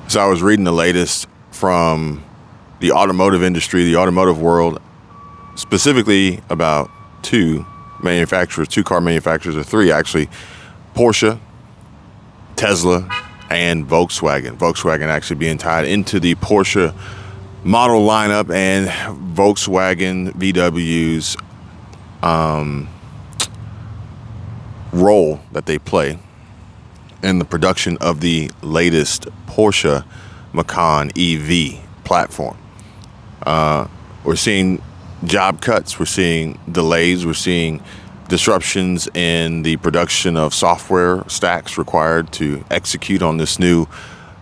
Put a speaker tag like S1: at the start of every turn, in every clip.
S1: So I was reading the latest from the automotive industry, the automotive world, specifically about two car manufacturers, or three actually: Porsche, Tesla, and Volkswagen. Volkswagen actually being tied into the Porsche model lineup and Volkswagen VW's role that they play in the production of the latest Porsche Macan EV platform. We're seeing job cuts, we're seeing delays, we're seeing disruptions in the production of software stacks required to execute on this new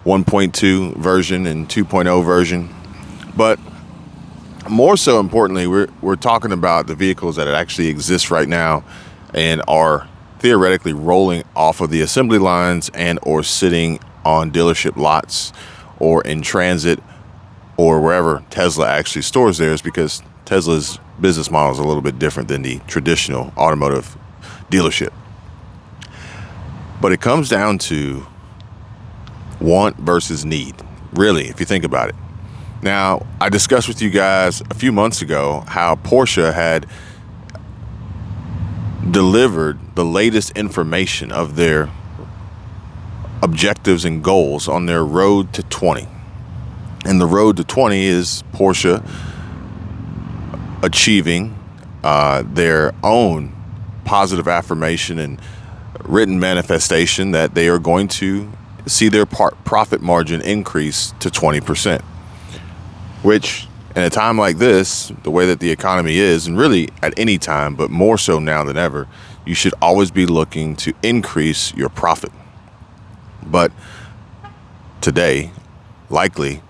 S1: 1.2 version and 2.0 version. But more so importantly, we're talking about the vehicles that actually exist right now and are theoretically rolling off of the assembly lines and or sitting on dealership lots or in transit or wherever Tesla actually stores theirs, because Tesla's business model is a little bit different than the traditional automotive dealership. But it comes down to want versus need, really, if you think about it. Now, I discussed with you guys a few months ago how Porsche had delivered the latest information of their objectives and goals on their road to 20. And the road to 20 is Porsche achieving their own positive affirmation and written manifestation that they are going to see their profit margin increase to 20%, which in a time like this, the way that the economy is, and really at any time, but more so now than ever, you should always be looking to increase your profit. But today, likely,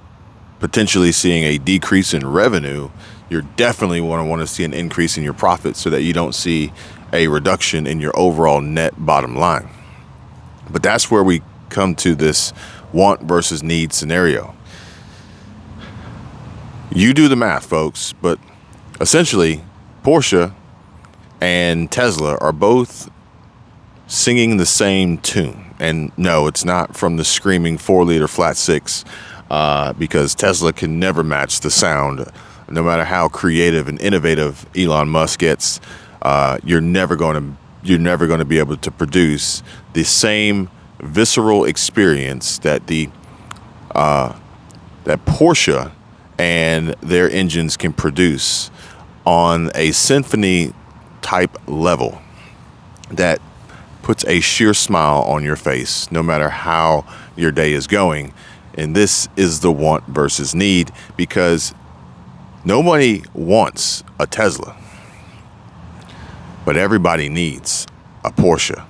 S1: potentially seeing a decrease in revenue, you're definitely want to see an increase in your profit so that you don't see a reduction in your overall net bottom line. But that's where we come to this want versus need scenario. You do the math, folks, but essentially Porsche and Tesla are both singing the same tune. And no, it's not from the screaming 4-liter flat six, because Tesla can never match the sound. No matter how creative and innovative Elon Musk gets, you're never going to be able to produce the same visceral experience that that Porsche and their engines can produce on a symphony type level that puts a sheer smile on your face no matter how your day is going. And this is the want versus need, because nobody wants a Tesla, but everybody needs a Porsche,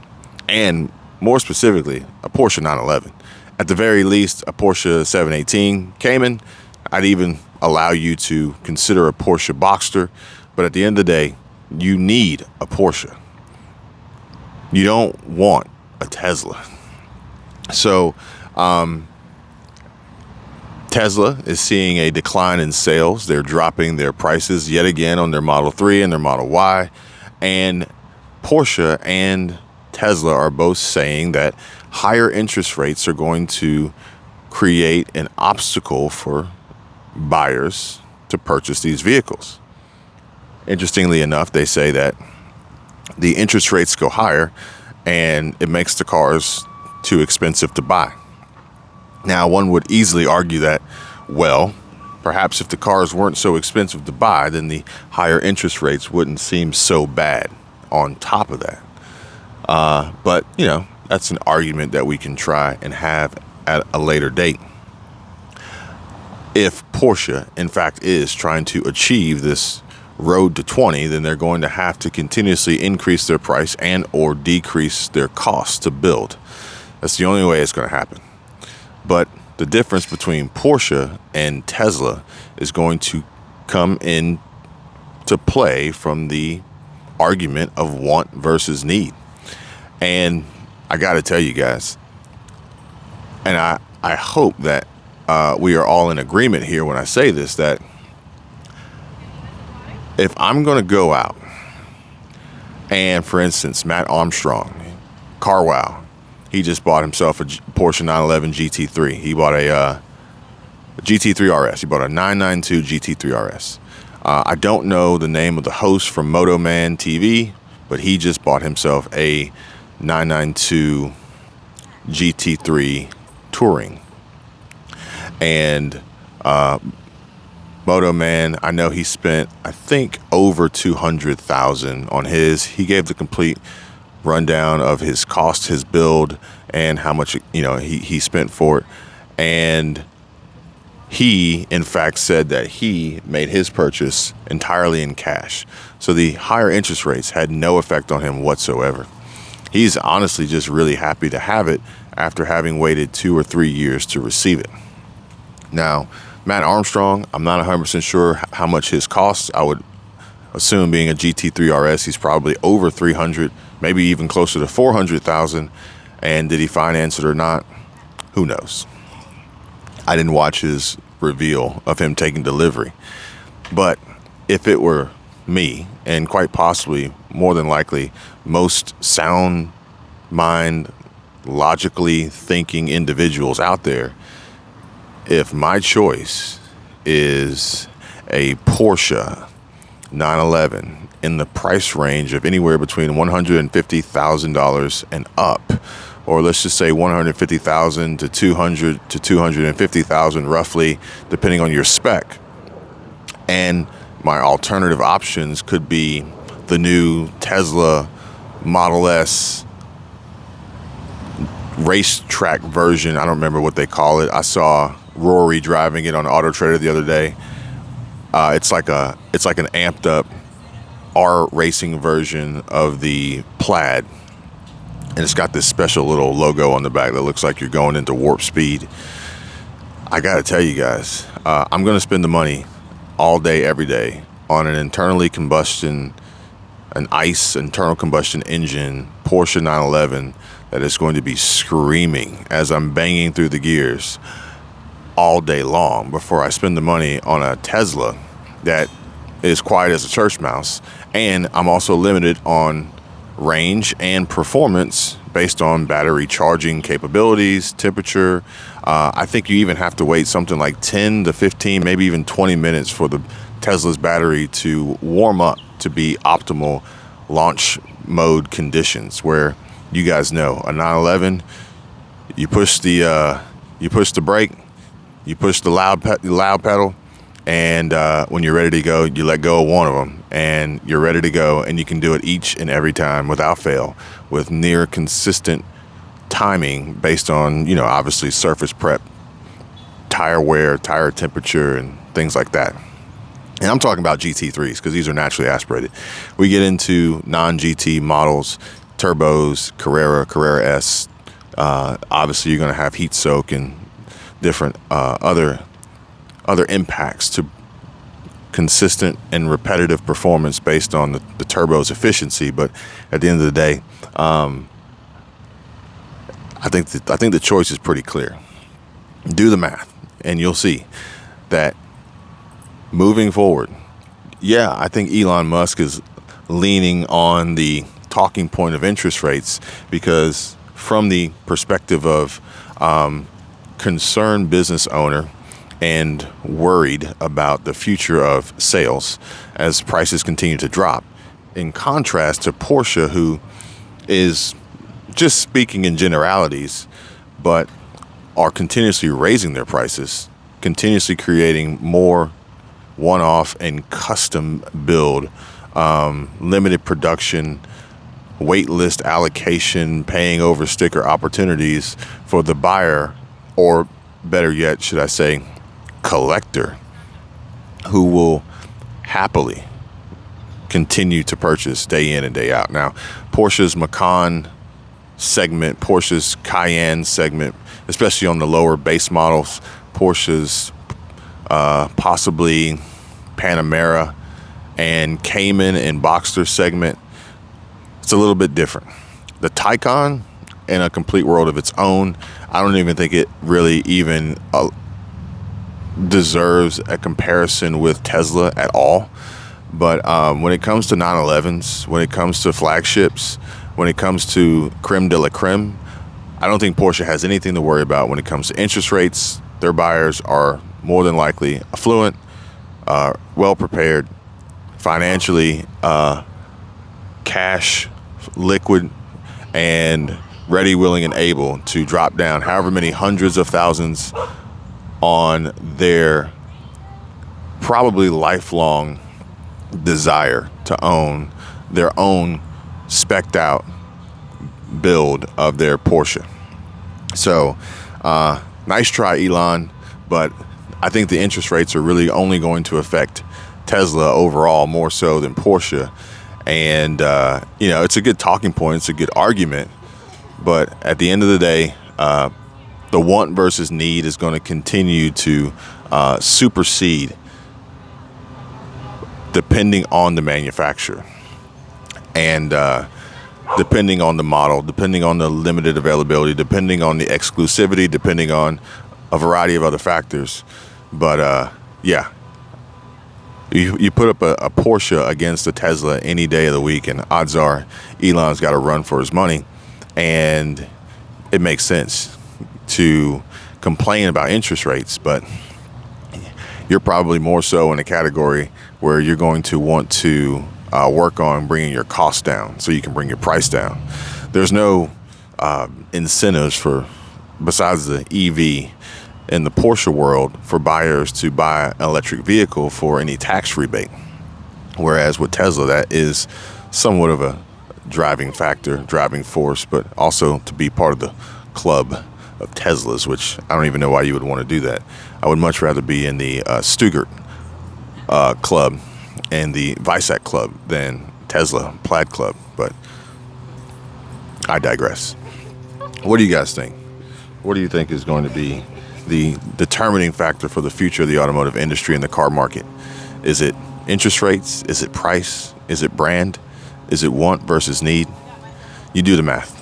S1: and more specifically a Porsche 911. At the very least, a Porsche 718 Cayman. I'd even allow you to consider a Porsche Boxster, but at the end of the day, you need a Porsche. You don't want a Tesla. So Tesla is seeing a decline in sales. They're dropping their prices yet again on their Model 3 and their Model Y. And Porsche and Tesla are both saying that higher interest rates are going to create an obstacle for buyers to purchase these vehicles. Interestingly enough, they say that the interest rates go higher and it makes the cars too expensive to buy. Now, one would easily argue that, well, perhaps if the cars weren't so expensive to buy, then the higher interest rates wouldn't seem so bad on top of that. But, that's an argument that we can try and have at a later date. If Porsche, in fact, is trying to achieve this road to 20, then they're going to have to continuously increase their price and or decrease their cost to build. That's the only way it's going to happen. But the difference between Porsche and Tesla is going to come into play from the argument of want versus need. And I got to tell you guys, and I hope that we are all in agreement here when I say this, that if I'm going to go out and, for instance, Matt Armstrong, CarWow, he just bought himself a Porsche 911 GT3. He bought a GT3 RS. He bought a 992 GT3 RS. I don't know the name of the host from Moto Man TV, but he just bought himself a 992 GT3 Touring. And Moto Man, I know he spent, I think, over $200,000 on his. He gave the complete rundown of his cost, his build, and how much he spent for it. And he, in fact, said that he made his purchase entirely in cash. So the higher interest rates had no effect on him whatsoever. He's honestly just really happy to have it after having waited 2 or 3 years to receive it. Now, Matt Armstrong, I'm not 100% sure how much his costs. I would assume, being a GT3 RS, he's probably over 300, maybe even closer to 400,000. And did he finance it or not? Who knows? I didn't watch his reveal of him taking delivery. But if it were me, and quite possibly, more than likely, most sound mind, logically thinking individuals out there, if my choice is a Porsche 911 in the price range of anywhere between $150,000 and up, or let's just say $150,000 to $200,000 to $250,000 roughly, depending on your spec, and my alternative options could be the new Tesla Model S racetrack version. I don't remember what they call it. I saw Rory driving it on Auto Trader the other day. It's like an amped up R racing version of the Plaid, and it's got this special little logo on the back that looks like you're going into warp speed. I gotta tell you guys, I'm gonna spend the money all day, every day on an ICE internal combustion engine Porsche 911 that is going to be screaming as I'm banging through the gears all day long, before I spend the money on a Tesla that is quiet as a church mouse. And I'm also limited on range and performance based on battery charging capabilities, temperature. I think you even have to wait something like 10 to 15, maybe even 20 minutes for the Tesla's battery to warm up to be optimal launch mode conditions, where you guys know a 911, you push the brake, you push the loud pedal, and when you're ready to go, you let go of one of them, and you're ready to go, and you can do it each and every time without fail, with near consistent timing based on, obviously surface prep, tire wear, tire temperature, and things like that. And I'm talking about GT3s because these are naturally aspirated. We get into non-GT models, turbos, Carrera S. Obviously, you're going to have heat soak and different other impacts to consistent and repetitive performance based on the turbo's efficiency. But at the end of the day, I think the choice is pretty clear. Do the math, and you'll see that moving forward, I think Elon Musk is leaning on the talking point of interest rates, because from the perspective of concerned business owner and worried about the future of sales as prices continue to drop, in contrast to Porsche, who is just speaking in generalities, but are continuously raising their prices, continuously creating more one-off and custom build, limited production, wait list allocation, paying over sticker opportunities for the buyer, or better yet, should I say, collector, who will happily continue to purchase day in and day out. Now, Porsche's Macan segment, Porsche's Cayenne segment, especially on the lower base models, Porsche's possibly Panamera and Cayman and Boxster segment, it's a little bit different. The Taycan, in a complete world of its own, I don't even think it really even deserves a comparison with Tesla at all. But when it comes to 911s, when it comes to flagships, when it comes to creme de la creme, I don't think Porsche has anything to worry about when it comes to interest rates. Their buyers are more than likely affluent, well prepared, financially cash, liquid, and ready, willing, and able to drop down however many hundreds of thousands on their probably lifelong desire to own their own spec'd out build of their Porsche. So nice try, Elon, but I think the interest rates are really only going to affect Tesla overall more so than Porsche. And it's a good talking point, it's a good argument, but at the end of the day, the want versus need is going to continue to supersede depending on the manufacturer, and depending on the model, depending on the limited availability, depending on the exclusivity, depending on a variety of other factors. But you put up a Porsche against a Tesla any day of the week, and odds are Elon's got to run for his money. And it makes sense to complain about interest rates, but you're probably more so in a category where you're going to want to work on bringing your costs down so you can bring your price down. There's no incentives besides the EV in the Porsche world for buyers to buy an electric vehicle for any tax rebate. Whereas with Tesla, that is somewhat of a driving factor, driving force, but also to be part of the club of Teslas, which I don't even know why you would want to do that. I would much rather be in the Stuttgart club and the Weissach club than Tesla Plaid club, but I digress. What do you guys think? What do you think is going to be the determining factor for the future of the automotive industry and the car market? Is it interest rates? Is it price? Is it brand? Is it want versus need? You do the math.